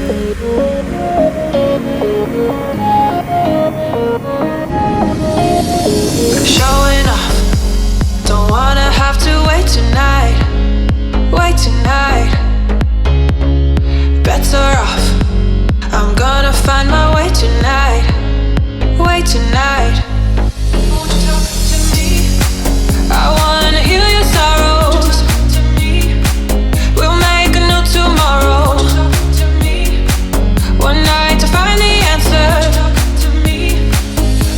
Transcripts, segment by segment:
Showing off, don't wanna have to wait tonight. Wait tonight. Better off, I'm gonna find my way tonight. Wait tonight. Won't you talk to me? I wanna heal your sorrows. We'll make a new tomorrow. One night to find the answer.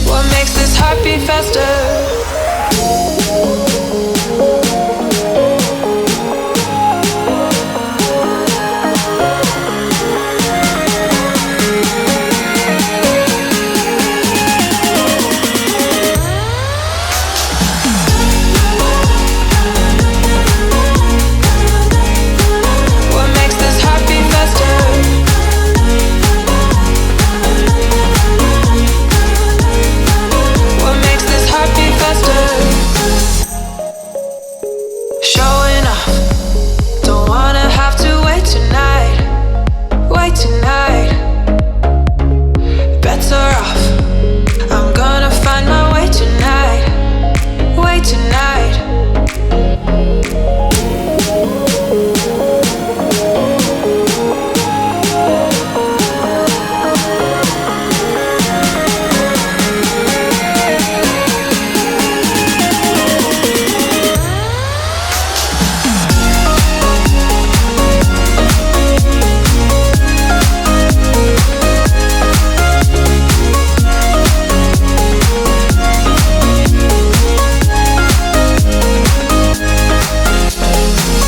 What makes this heart beat faster? Showing off, don't wanna have to wait tonight. Wait tonight. Better off, I'm gonna find my way tonight. Wait tonight.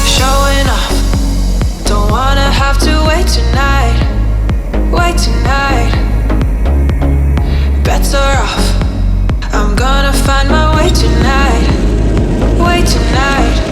Showing off, don't wanna have to wait tonight. Wait tonight. Better off, I'm gonna find my way tonight. Wait tonight.